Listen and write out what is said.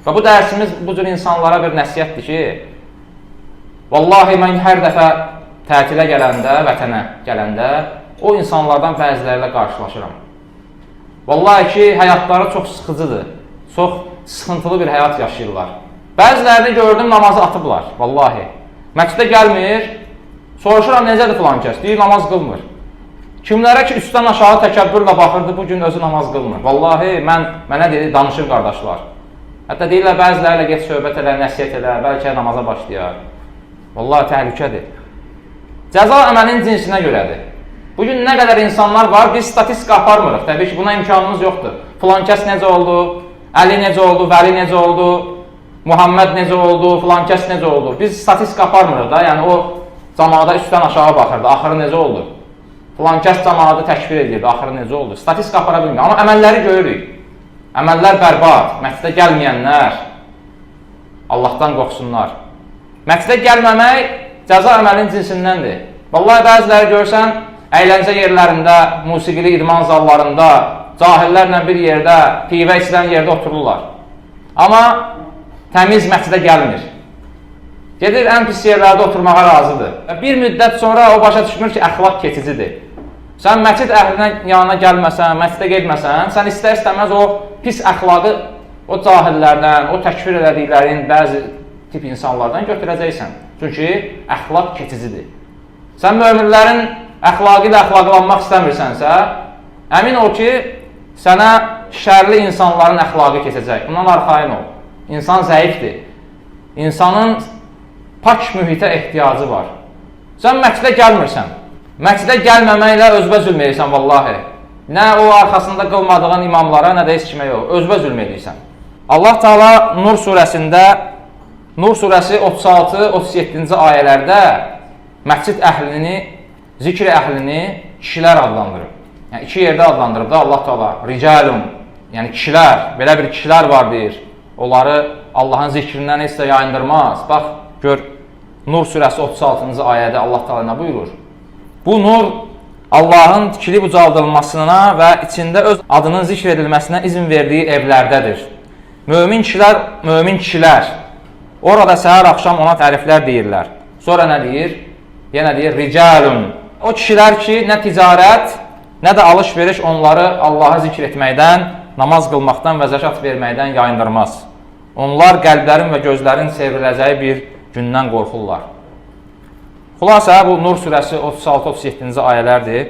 Və bu dərsimiz bu cür insanlara bir nəsiyyətdir ki, vallahi mən hər dəfə tətilə gələndə, vətənə gələndə o insanlardan bəzilərlə qarşılaşıram. Vallahi ki, həyatları çox sıxıcıdır, çox sıxıntılı bir həyat yaşayırlar. Bəzilərini gördüm, namazı atıblar, vallahi. Məscidə gəlmir, soruşuram, necədir filan kəs? Deyir, namaz qılmır. Kimlərə ki, üstdən aşağı təkəbbürlə baxırdı, bugün özü namaz qılmır. Vallahi, mənə deyir, danışır qardaşlar. Hətta deyirlər, bəzilərlə get söhbət elə, nəsiyyət elə, bəlkə namaza başlayar. Vallahi, təhlükədir. Cəza əməlin cinsinə görədir. Bugün nə qədər insanlar var, biz statistika aparmırıq. Təbii ki, buna imkanımız yoxdur. Filan kəs necə oldu, Əli necə oldu, Vəli necə oldu, Muhammed necə oldu, filan kəs necə oldu. Biz statistika aparmırıq da, yəni o cəmaata üstdən aşağı baxırdı, axırı necə oldu. Filan kəs cəmaatı təkbir edirdi, axırı necə oldu. Statistika apara bilmiyor, amma əməlləri görürük. Əməllər bərbad, məscidə gəlməyənlər Allahdan qorxsunlar. Məscidə gəlməmək cəza əməlin cinsindəndir. Vallahi bəziləri görsən, əyləncə yerlərində, musiqili idman zallarında, cahillərlə bir yerdə, pivə içilən yerdə otururlar. Amma təmiz məscidə gəlmir. Gedir, ən pis yerlərdə oturmağa razıdır. Bir müddət sonra o başa düşmür ki, əxlaq keçicidir. Sən məscid əhlinə yanına gəlməsən, məscidə getməsən, sən istər-istəməz o pis əxlaqı o cahillərdən, o təkfir elədiklərin bəzi tip insanlardan götürəcəksən. Çünki əxlaq keçicidir. Sən möminlərin əxlaqı ilə əxlaqlanmaq istəmirsənsə, əmin ol ki, sənə şərli insanların əxlaqı keçəcək. Bundan arxayın ol. İnsan zəifdir. İnsanın pak mühitə ehtiyacı var. Sən məscidə gəlmirsən. Məscidə gəlməməklə özbə zülm edirsən, vallahi. Nə o arxasında qılmadığın imamlara, nə də heç kimə yox. Özbə zülm edirsən. Allah Teala Nur surəsində, Nur surəsi 36-37-ci ayələrdə məscid əhlini, zikr əhlini kişilər adlandırıb. Yəni, iki yerdə adlandırıb da Allah Teala. Ricalun, yəni kişilər, belə bir kişilər var deyir. Onları Allahın zikrindən heç də yayındırmaz. Bax, gör, Nur surəsi 36-cı ayədə Allah Teala nə buyurur? Bu nur Allahın tikilib ucaldılmasına və içində öz adının zikr edilməsinə izin verdiyi evlərdədir. Mömin kişilər orada səhər-axşam ona təriflər deyirlər. Sonra nə deyir? Yenə deyir, ricalun. O kişilər ki, nə ticarət, nə də alış-veriş onları Allahı zikr etməkdən, namaz qılmaqdan və zəkat verməkdən yayındırmaz. Onlar qəlblərin və gözlərin sevriləcəyi bir gündən qorxurlar. Xülasə, bu Nur surəsi 36-37-ci ayələrdir.